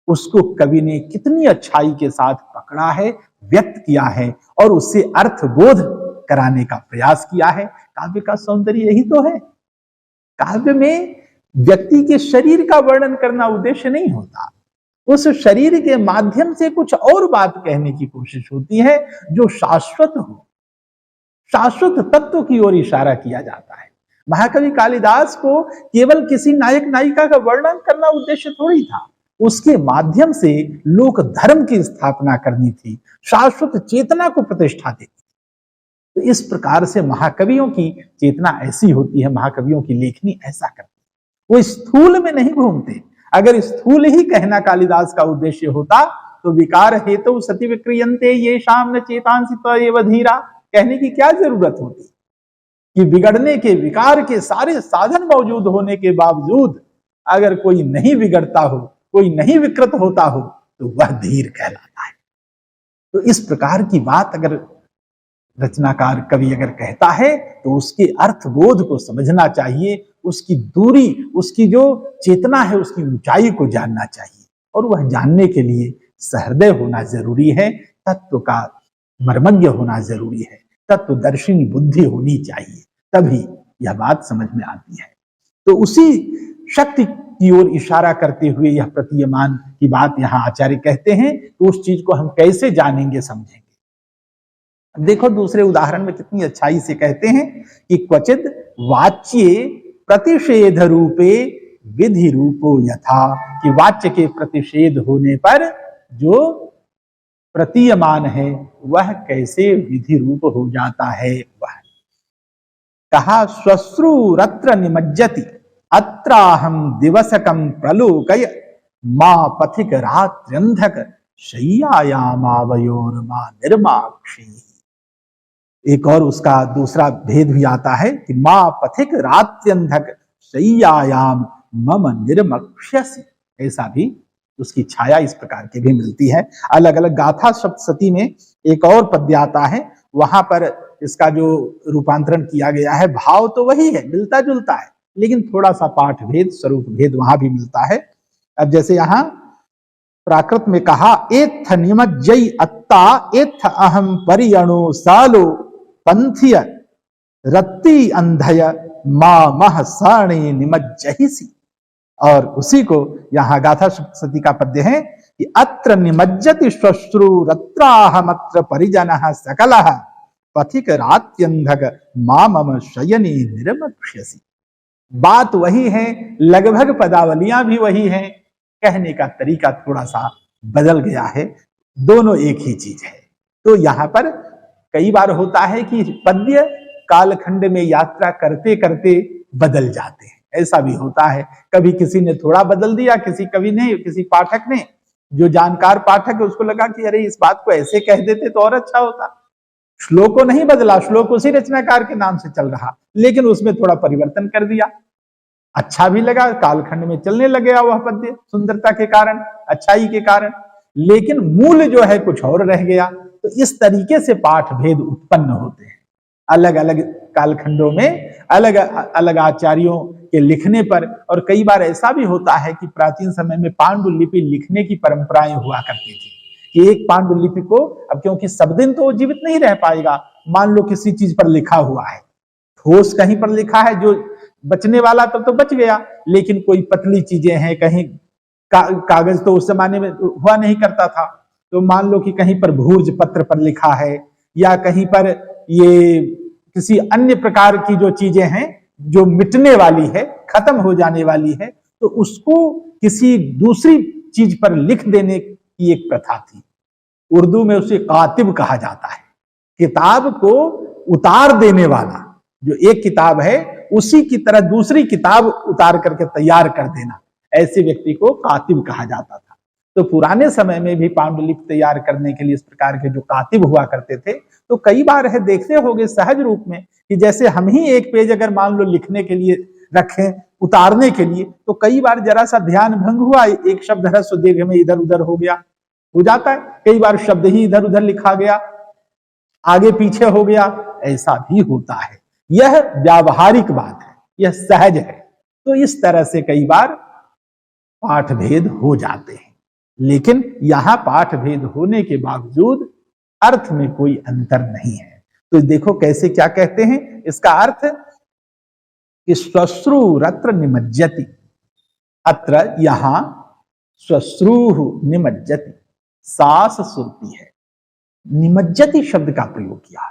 उसको कवि ने कितनी अच्छाई के साथ पकड़ा है, व्यक्त किया है और उससे अर्थबोध कराने का प्रयास किया है। काव्य का सौंदर्य यही तो है। काव्य में व्यक्ति के शरीर का वर्णन करना उद्देश्य नहीं होता, उस शरीर के माध्यम से कुछ और बात कहने की कोशिश होती है जो शाश्वत हो, शाश्वत तत्व की ओर इशारा किया जाता है। महाकवि कालिदास को केवल किसी नायक नायिका का वर्णन करना उद्देश्य थोड़ी था, उसके माध्यम से लोक धर्म की स्थापना करनी थी, शाश्वत चेतना को प्रतिष्ठा देनी। तो इस प्रकार से महाकवियों की चेतना ऐसी होती है, महाकवियों की लेखनी ऐसा करती है। वो स्थूल में नहीं घूमते, अगर स्थूल ही कहना कालिदास का उद्देश्य होता तो विकार हेतु सति विक्रियन्ते ये शाम न चेतांसी तव धीरा कहने की क्या जरूरत होती कि बिगड़ने के विकार के सारे साधन मौजूद होने के बावजूद अगर कोई नहीं बिगड़ता हो, कोई नहीं विकृत होता हो, तो वह धीर कहलाता है। तो इस प्रकार की बात अगर रचनाकार कवि अगर कहता है तो उसके अर्थबोध को समझना चाहिए, उसकी दूरी, उसकी जो चेतना है उसकी ऊंचाई को जानना चाहिए, और वह जानने के लिए सहृदय होना जरूरी है, तत्व का मर्मज्ञ होना जरूरी है, तत्वदर्शिनी बुद्धि होनी चाहिए, तभी यह बात समझ में आती है। तो उसी शक्ति की ओर इशारा करते हुए यह प्रतीयमान की बात यहाँ आचार्य कहते हैं, तो उस चीज को हम कैसे जानेंगे, समझेंगे। देखो दूसरे उदाहरण में कितनी अच्छाई से कहते हैं कि क्वचित वाच्ये प्रतिषेध रूपे विधि रूपो यथा, कि वाच्य के प्रतिषेध होने पर जो प्रतीयमान है वह कैसे विधि रूप हो जाता है। वह कहा श्वश्रुरत्र निमज्जति अत्राहम दिवसकम प्रलोकय मां पथिक रात्र्यंधक शय्यायामावयोर मां निर्माक्षी। एक और उसका दूसरा भेद भी आता है कि मां पथिक रात्र्यंधक शय्यायाम मम निर्मक्ष्यसि, ऐसा भी उसकी छाया इस प्रकार की भी मिलती है। अलग अलग गाथा सप्तशती में एक और पद्य आता है, वहां पर इसका जो रूपांतरण किया गया है भाव तो वही है, मिलता जुलता है, लेकिन थोड़ा सा पाठ भेद, स्वरूप भेद वहां भी मिलता है। अब जैसे यहाँ प्राकृत में कहा एत्थ निमज्जयि अत्ता एत्थ अहम परियणो सालो पंथिय रत्ती अंधय मां मह साणे निमज्जहिसी, और उसी को यहाँ गाथा सप्तशती का पद्य है कि अत्र निमज्जति श्वश्रुरत्राहमत्र परिजनः सकलः पथिक रात्यंधक मां मम शयनी निर्मक्ष्यसि। बात वही है, लगभग पदावलियां भी वही हैं, कहने का तरीका थोड़ा सा बदल गया है, दोनों एक ही चीज है। तो यहाँ पर कई बार होता है कि पद्य कालखंड में यात्रा करते करते बदल जाते हैं, ऐसा भी होता है। कभी किसी ने थोड़ा बदल दिया, किसी कवि ने, किसी पाठक ने, जो जानकार पाठक है उसको लगा कि अरे इस बात को ऐसे कह देते तो और अच्छा होता। श्लोक को नहीं बदला, श्लोक उसी रचनाकार के नाम से चल रहा, लेकिन उसमें थोड़ा परिवर्तन कर दिया, अच्छा भी लगा, कालखंड में चलने लग गया वह पद्य सुंदरता के कारण, अच्छाई के कारण, लेकिन मूल जो है कुछ और रह गया। तो इस तरीके से पाठ भेद उत्पन्न होते हैं अलग अलग कालखंडों में, अलग अलग आचार्यों के लिखने पर। और कई बार ऐसा भी होता है कि प्राचीन समय में पांडुलिपि लिखने की परंपराएं हुआ करती थी कि एक पांडुलिपि को, अब क्योंकि सब दिन तो वो जीवित नहीं रह पाएगा, मान लो किसी चीज पर लिखा हुआ है, ठोस कहीं पर लिखा है, जो बचने वाला तब तो बच गया, लेकिन कोई पतली चीजें हैं, कहीं कागज तो उस जमाने में हुआ नहीं करता था, तो मान लो कि कहीं पर भूर्ज पत्र पर लिखा है, या कहीं पर ये किसी अन्य प्रकार की जो चीजें हैं जो मिटने वाली है, खत्म हो जाने वाली है, तो उसको किसी दूसरी चीज पर लिख देने की एक प्रथा थी। उर्दू में उसे कातिब कहा जाता है, किताब को उतार देने वाला, जो एक किताब है उसी की तरह दूसरी किताब उतार करके तैयार कर देना, ऐसे व्यक्ति को कातिब कहा जाता था। तो पुराने समय में भी पांडुलिपि तैयार करने के लिए इस प्रकार के जो कातिब हुआ करते थे, तो कई बार है देखते होंगे सहज रूप में कि जैसे हम ही एक पेज अगर मान लो लिखने के लिए रखें, उतारने के लिए, तो कई बार जरा सा ध्यान भंग हुआ, एक शब्द ह्रस्व दीर्घ में इधर उधर हो गया, हो जाता है, कई बार शब्द ही इधर उधर लिखा गया, आगे पीछे हो गया, ऐसा भी होता है। यह व्यावहारिक बात है, यह सहज है। तो इस तरह से कई बार पाठ भेद हो जाते हैं, लेकिन यहां पाठ भेद होने के बावजूद अर्थ में कोई अंतर नहीं है। तो देखो कैसे क्या कहते हैं इसका अर्थ कि श्वश्रुरत्र निमज्जति, अत्र यहां श्वश्रुः निमज्जति, सांस सोती है, निमज्जति शब्द का प्रयोग किया।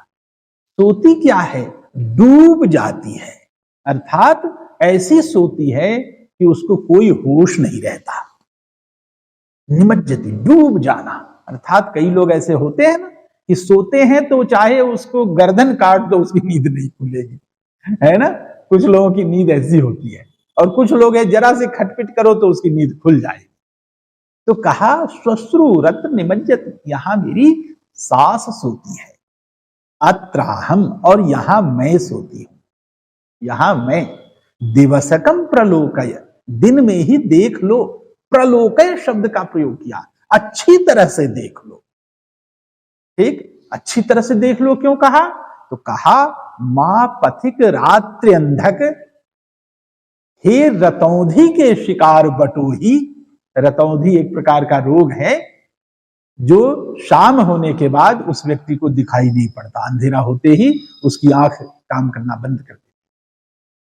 सोती क्या है? डूब जाती है, अर्थात ऐसी सोती है कि उसको कोई होश नहीं रहता। निमज्जति, डूब जाना, अर्थात कई लोग ऐसे होते हैं ना कि सोते हैं तो चाहे उसको गर्दन काट दो उसकी नींद नहीं खुलेगी, है ना। कुछ लोगों की नींद ऐसी होती है और कुछ लोग हैं जरा से खटपिट करो तो उसकी नींद खुल जाएगी। तो कहा श्वश्रु रत्न निमज्जत, यहां मेरी सास सोती है, अत्राहम, और यहां मैं सोती हूं, यहां मैं। दिवसकम प्रलोकय, दिन में ही देख लो। प्रलोकय शब्द का प्रयोग किया, अच्छी तरह से देख लो। ठीक, अच्छी तरह से देख लो क्यों कहा? तो कहा मां पथिक रात्रि अंधक, हे रतौंधी के शिकार बटोही। रतौंधी एक प्रकार का रोग है जो शाम होने के बाद उस व्यक्ति को दिखाई नहीं पड़ता, अंधेरा होते ही उसकी आंख काम करना बंद कर देती,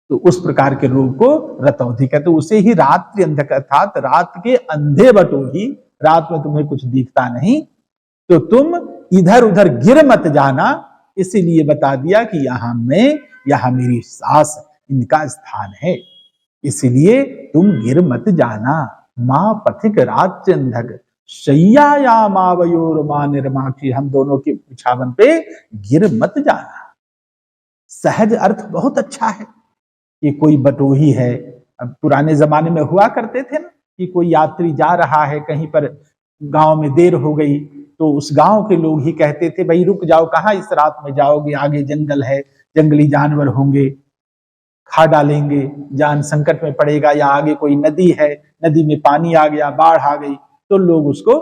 तो उस प्रकार के रोग को रतौंधी कहते। उसे ही रात्रि अंधक, अर्थात रात के अंधे बटोही, रात में तुम्हें कुछ दिखता नहीं तो तुम इधर उधर गिर मत जाना। इसीलिए बता दिया कि यहां मैं, यहां मेरी सास, इनका स्थान है, इसलिए तुम गिर मत जाना। मां पथिक रात्रि अंधक, शय्यायामावयोर मां निर्माक्षी, हम दोनों के बिछावन पे गिर मत जाना। सहज अर्थ बहुत अच्छा है कि कोई बटोही है। अब पुराने जमाने में हुआ करते थे ना कि कोई यात्री जा रहा है कहीं पर, गांव में देर हो गई तो उस गांव के लोग ही कहते थे भाई रुक जाओ, कहां इस रात में जाओगे, आगे जंगल है, जंगली जानवर होंगे, खा डालेंगे, जान संकट में पड़ेगा, या आगे कोई नदी है, नदी में पानी आ गया, बाढ़ आ गई, तो लोग उसको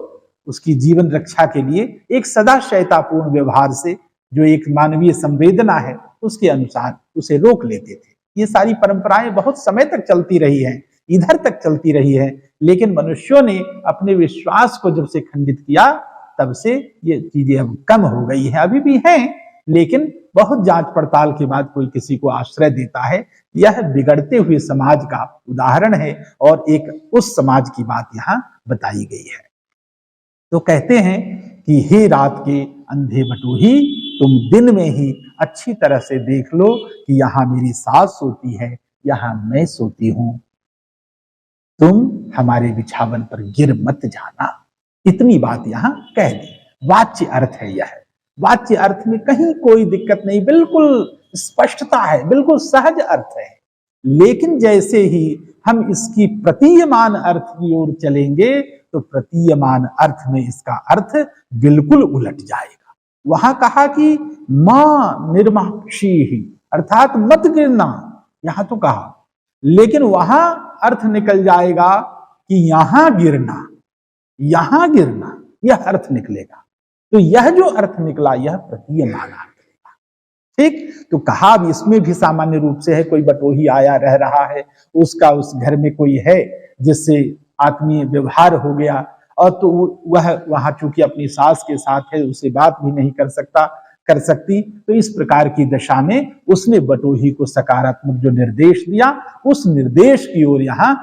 उसकी जीवन रक्षा के लिए एक सदाशयतापूर्ण व्यवहार से, जो एक मानवीय संवेदना है उसके अनुसार उसे रोक लेते थे। ये सारी परंपराएं बहुत समय तक चलती रही हैं, इधर तक चलती रही है, लेकिन मनुष्यों ने अपने विश्वास को जब से खंडित किया तब से ये चीजें अब कम हो गई हैं। अभी भी हैं, लेकिन बहुत जांच पड़ताल के बाद कोई किसी को आश्रय देता है। यह बिगड़ते हुए समाज का उदाहरण है और एक उस समाज की बात यहाँ बताई गई है। तो कहते हैं कि हे रात के अंधे बटोही, तुम दिन में ही अच्छी तरह से देख लो कि यहां मेरी सास सोती है, यहां मैं सोती हूं, तुम हमारे बिछावन पर गिर मत जाना। इतनी बात यहां कह दी। वाच्य अर्थ है यह, वाच्य अर्थ में कहीं कोई दिक्कत नहीं, बिल्कुल स्पष्टता है, बिल्कुल सहज अर्थ है। लेकिन जैसे ही हम इसकी प्रतीयमान अर्थ की ओर चलेंगे तो प्रतीयमान अर्थ में इसका अर्थ बिल्कुल उलट जाएगा। वहां कहा कि मां निर्माक्षी ही, अर्थात मत गिरना, यहां तो कहा, लेकिन वहां अर्थ निकल जाएगा कि यहां गिरना, यहां गिरना, यह अर्थ निकलेगा। तो यह जो अर्थ निकला यह प्रतीयमान अर्थ निकला। ठीक, तो कहा अब इसमें भी सामान्य रूप से है, कोई बटोही आया रह रहा है, उसका उस घर में कोई है जिससे आत्मीय व्यवहार हो गया, और तो वह वहां चूंकि अपनी सास के साथ है, उससे बात भी नहीं कर सकती, तो इस प्रकार की दशा में उसने बटोही को सकारात्मक जो निर्देश दिया, उस निर्देश की ओर यहां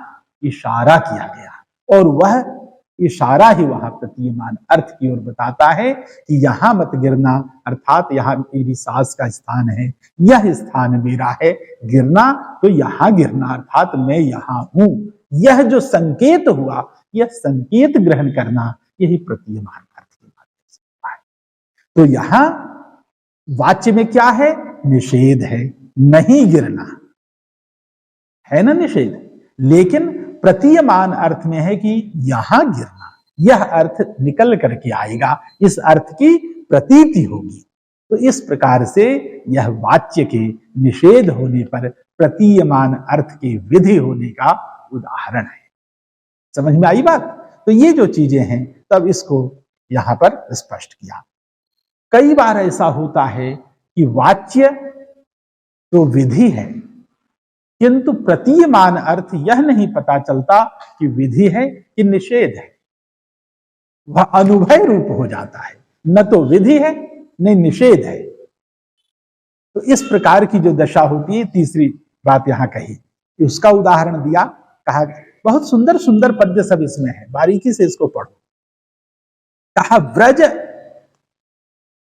इशारा किया गया, और वह इशारा ही वहां प्रतीयमान अर्थ की ओर बताता है कि यहां मत गिरना, अर्थात यहां मेरी सास का स्थान है, यह स्थान मेरा है, गिरना तो यहां गिरना, अर्थात मैं यहां हूं। यह जो संकेत हुआ, यह संकेत ग्रहण करना, यही प्रतीयमान अर्थ के माध्यम से हुआ है। तो यहां वाच्य में क्या है? निषेध है, नहीं गिरना है ना, निषेध। लेकिन प्रतीयमान अर्थ में है कि यहां गिरना, यह अर्थ निकल करके आएगा, इस अर्थ की प्रतीति होगी। तो इस प्रकार से यह वाच्य के निषेध होने पर प्रतीयमान अर्थ के विधि होने का उदाहरण है। समझ में आई बात? तो ये जो चीजें हैं, तब इसको यहां पर स्पष्ट किया। कई बार ऐसा होता है कि वाच्य तो विधि है, किंतु प्रतीयमान अर्थ यह नहीं पता चलता कि विधि है कि निषेध है, वह अनुभव रूप हो जाता है, न तो विधि है न निषेध है। तो इस प्रकार की जो दशा होती है, तीसरी बात यहां कही, उसका उदाहरण दिया, कहा बहुत सुंदर सुंदर पद्य सब इसमें है, बारीकी से इसको पढ़ो। कहा व्रज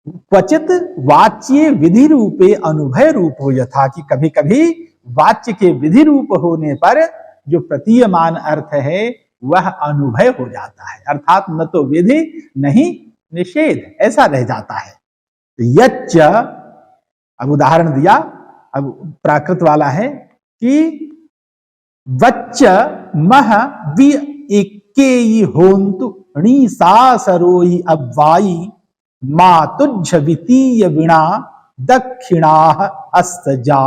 क्वचित वाच्य विधि रूपे अनुभव रूप हो यथा, कि कभी कभी वाच्य के विधि रूप होने पर जो प्रतीयमान अर्थ है वह अनुभव हो जाता है, अर्थात न तो विधि नहीं निषेध, ऐसा रह जाता है। तो यच्च, अब उदाहरण दिया, अब प्राकृत वाला है कि वच्च मह वि एकेयी होन्तु णीसासरोहि अब्वाई मातुज्झ वितीय विणा दक्षिणा अस्तजा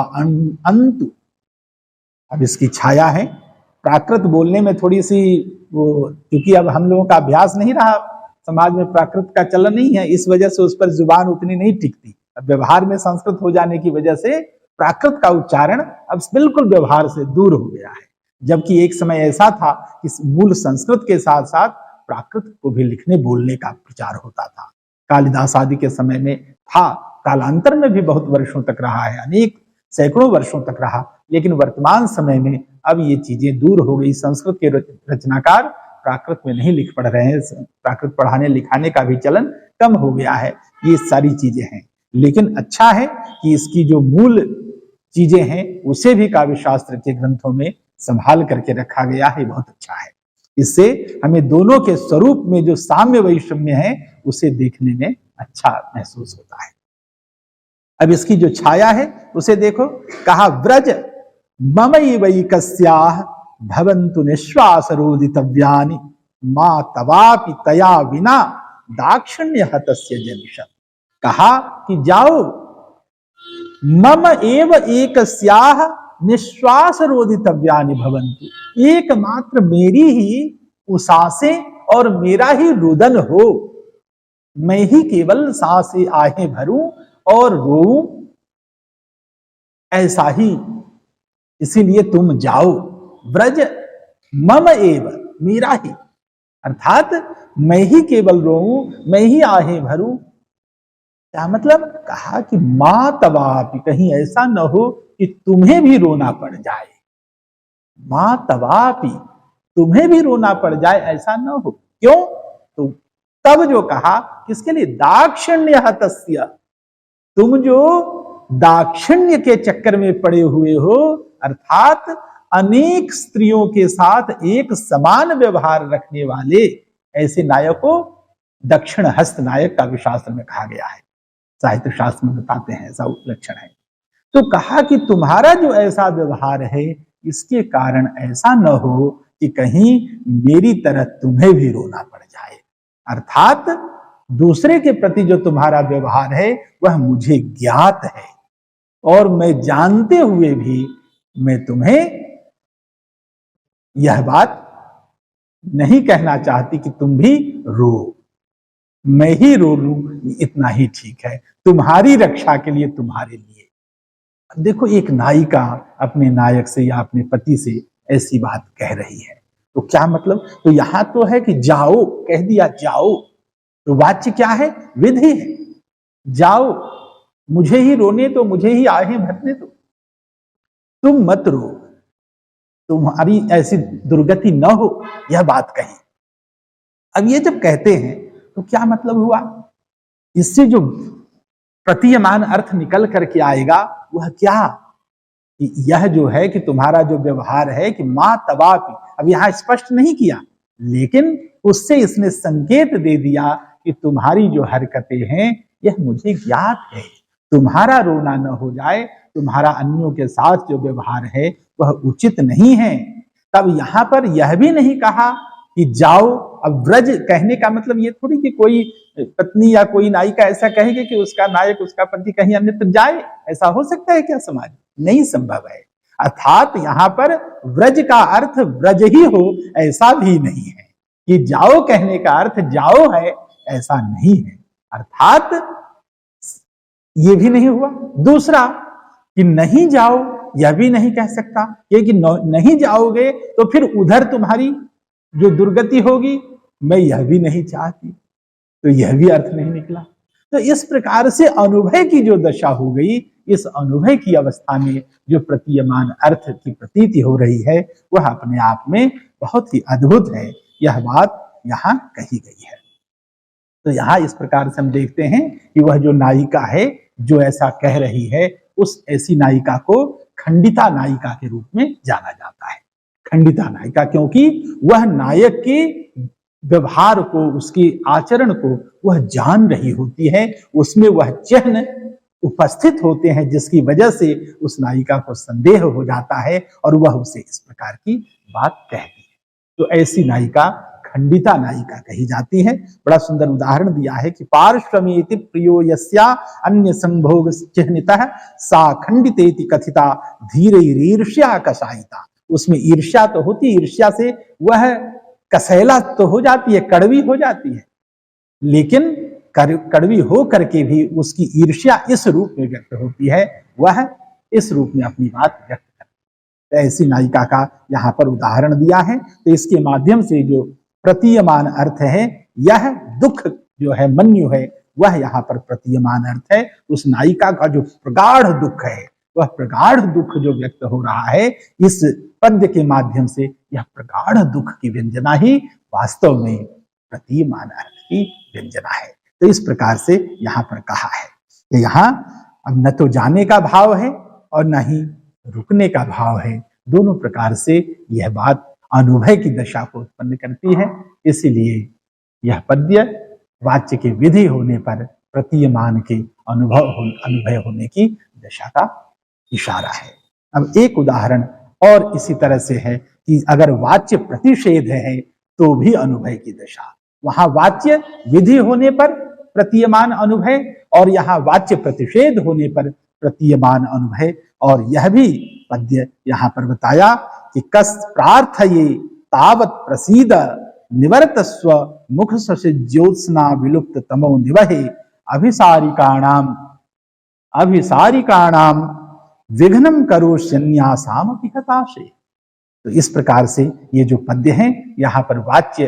अंतु। अब इसकी छाया है। प्राकृत बोलने में थोड़ी सी वो, क्योंकि अब हम लोगों का अभ्यास नहीं रहा, समाज में प्राकृत का चलन नहीं है, इस वजह से उस पर जुबान उतनी नहीं टिकती। अब व्यवहार में संस्कृत हो जाने की वजह से प्राकृत का उच्चारण अब बिल्कुल व्यवहार से दूर हो गया है। जबकि एक समय ऐसा था कि मूल संस्कृत के साथ साथ प्राकृत को भी लिखने बोलने का प्रचार होता था। कालिदास आदि के समय में था, कालांतर में भी बहुत वर्षों तक रहा है, अनेक सैकड़ों वर्षों तक रहा। लेकिन वर्तमान समय में अब ये चीजें दूर हो गई। संस्कृत के रचनाकार प्राकृत में नहीं लिख पढ़ रहे हैं, प्राकृत पढ़ाने लिखाने का भी चलन कम हो गया है। ये सारी चीजें हैं, लेकिन अच्छा है कि इसकी जो मूल चीजें हैं उसे भी काव्य शास्त्र के ग्रंथों में संभाल करके रखा गया है, बहुत अच्छा है। इससे हमें दोनों के स्वरूप में जो साम्य वैषम्य है उसे देखने में अच्छा महसूस होता है। अब इसकी जो छाया है उसे देखो, कहा व्रज ममैवैकस्याः भवन्तु निश्वासरोदितव्यानि मा तवापि तया विना दाक्षिण्यहतस्य जनिषत्। कहा कि जाओ, मम एव एकस्याः निश्वासरोदितव्यानि भवन्तु, एकमात्र मेरी ही उसासें और मेरा ही रुदन हो, मैं ही केवल सांसें आहें भरूं और रोऊं, ऐसा ही। इसीलिए तुम जाओ, व्रज मम एव, मेरा ही, अर्थात मैं ही केवल रोऊं, मैं ही आहें भरूं। क्या मतलब? कहा कि मां तवापि, कहीं ऐसा न हो कि तुम्हें भी रोना पड़ जाए। मां तवापि, तुम्हें भी रोना पड़ जाए, ऐसा न हो। क्यों? तो तब जो कहा, किसके लिए? दाक्षिण्य हतस्य, तुम जो दाक्षिण्य के चक्कर में पड़े हुए हो, अर्थात अनेक स्त्रियों के साथ एक समान व्यवहार रखने वाले ऐसे नायक को दक्षिण हस्त नायक का शास्त्र में कहा गया है, साहित्य शास्त्र में बताते हैं, ऐसा लक्षण है। तो कहा कि तुम्हारा जो ऐसा व्यवहार है, इसके कारण ऐसा न हो कि कहीं मेरी तरह तुम्हें भी रोना पड़ जाए। अर्थात दूसरे के प्रति जो तुम्हारा व्यवहार है वह मुझे ज्ञात है, और मैं जानते हुए भी मैं तुम्हें यह बात नहीं कहना चाहती कि तुम भी रो, मैं ही रो लूं, इतना ही ठीक है, तुम्हारी रक्षा के लिए, तुम्हारे लिए। देखो, एक नायिका अपने नायक से या अपने पति से ऐसी बात कह रही है, तो क्या मतलब? तो यहां तो है कि जाओ, कह दिया जाओ, तो वाच्य क्या है? विधि है। जाओ, मुझे ही रोने तो, मुझे ही आहें भरने दो, तुम मत रो, तुम्हारी ऐसी दुर्गति न हो, यह बात कही। अब ये जब कहते हैं तो क्या मतलब हुआ? इससे जो प्रतीयमान अर्थ निकल करके आएगा वह क्या? कि यह जो है कि तुम्हारा जो व्यवहार है कि मां तवापि, अब यहां स्पष्ट नहीं किया, लेकिन उससे इसने संकेत दे दिया कि तुम्हारी जो हरकतें हैं यह मुझे ज्ञात है, तुम्हारा रोना न हो जाए, तुम्हारा अन्यों के साथ जो व्यवहार है वह उचित नहीं है। तब यहां पर यह भी नहीं कहा कि जाओ। अब व्रज कहने का मतलब ये थोड़ी कि कोई पत्नी या कोई नायिका ऐसा कहेगी कि उसका नायक, उसका पति कहीं अन्यत्र जाए, ऐसा हो सकता है क्या समाज? नहीं संभव है। अर्थात यहां पर व्रज का अर्थ व्रज ही हो ऐसा भी नहीं है, कि जाओ कहने का अर्थ जाओ है ऐसा नहीं है। अर्थात ये भी नहीं हुआ। दूसरा कि नहीं जाओ, यह भी नहीं कह सकता, क्योंकि नहीं जाओगे तो फिर उधर तुम्हारी जो दुर्गति होगी, मैं यह भी नहीं चाहती, तो यह भी अर्थ नहीं निकला। तो इस प्रकार से अनुभव की जो दशा हो गई, इस अनुभव की अवस्था में जो प्रतीयमान अर्थ की प्रतीति हो रही है वह अपने आप में बहुत ही अद्भुत है। यह बात यहां कही गई है। तो यहां इस प्रकार से हम देखते हैं कि वह जो नायिका है जो ऐसा कह रही है, उस ऐसी नायिका को खंडिता नायिका के रूप में जाना जाता है। खंडिता नायिका, क्योंकि वह नायक के व्यवहार को, उसके आचरण को वह जान रही होती है, उसमें वह चिह्न उपस्थित होते हैं, जिसकी वजह से उस नायिका को संदेह हो जाता है और वह उसे इस प्रकार की बात कहती है। तो ऐसी नायिका खंडिता नायिका कही जाती है। बड़ा सुंदर उदाहरण दिया है कि पार्श्वमेति प्रियो यस्या अन्य संभोग चिह्नितः सा खंडितेति कथिता धीरैरीर्ष्या कषायिता। उसमें ईर्ष्या तो होती, ईर्ष्या से वह कसैला तो हो जाती है, कड़वी हो जाती है, लेकिन कड़वी हो करके भी उसकी ईर्ष्या इस रूप में व्यक्त होती है, वह इस रूप में अपनी बात व्यक्त करती है। ऐसी नायिका का यहाँ पर उदाहरण दिया है। तो इसके माध्यम से जो प्रतीयमान अर्थ है, यह दुख जो है, मन्यु है, वह यहाँ पर प्रतीयमान अर्थ है। उस नायिका का जो प्रगाढ़ दुख है, वह प्रगाढ़ दुख जो व्यक्त हो रहा है इस पद्य के माध्यम से, यह प्रगाढ़ दुख की व्यंजना ही वास्तव में प्रतीयमान अर्थ की व्यंजना है। तो इस प्रकार से यहाँ पर कहा है कि यहाँ अब न तो जाने का भाव है और न ही रुकने का भाव है, दोनों प्रकार से यह बात अनुभव की दशा को उत्पन्न करती है। इसीलिए यह पद्य वाच्य के विधि होने पर प्रतीयमान के अनुभव होने की दशा का इशारा है। अब एक उदाहरण और इसी तरह से है कि अगर वाच्य प्रतिषेध है तो भी अनुभव की दशा, वहां वाच्य विधि होने पर प्रतीयमान अनुभव और यहाँ वाच्य प्रतिषेध होने पर प्रतीयमान अनुभव। और यह भी पद्य यहाँ पर बताया कि कस प्रार्थये तावत प्रसीद निवर्तस्व मुख से ज्योत्सना विलुप्त तमो निवहे अभिसारिकाणाम विघ्नम करो संन्यासाम हताशे। तो इस प्रकार से ये जो पद्य हैं, यहाँ पर वाच्य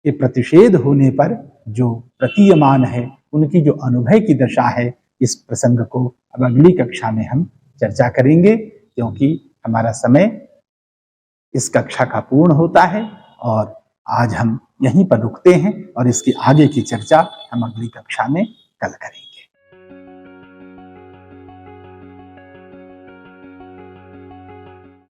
के प्रतिषेध होने पर जो प्रतीयमान है उनकी जो अनुभव की दशा है, इस प्रसंग को अब अगली कक्षा में हम चर्चा करेंगे, क्योंकि हमारा समय इस कक्षा का पूर्ण होता है और आज हम यहीं पर रुकते हैं और इसकी आगे की चर्चा हम अगली कक्षा में कल करेंगे।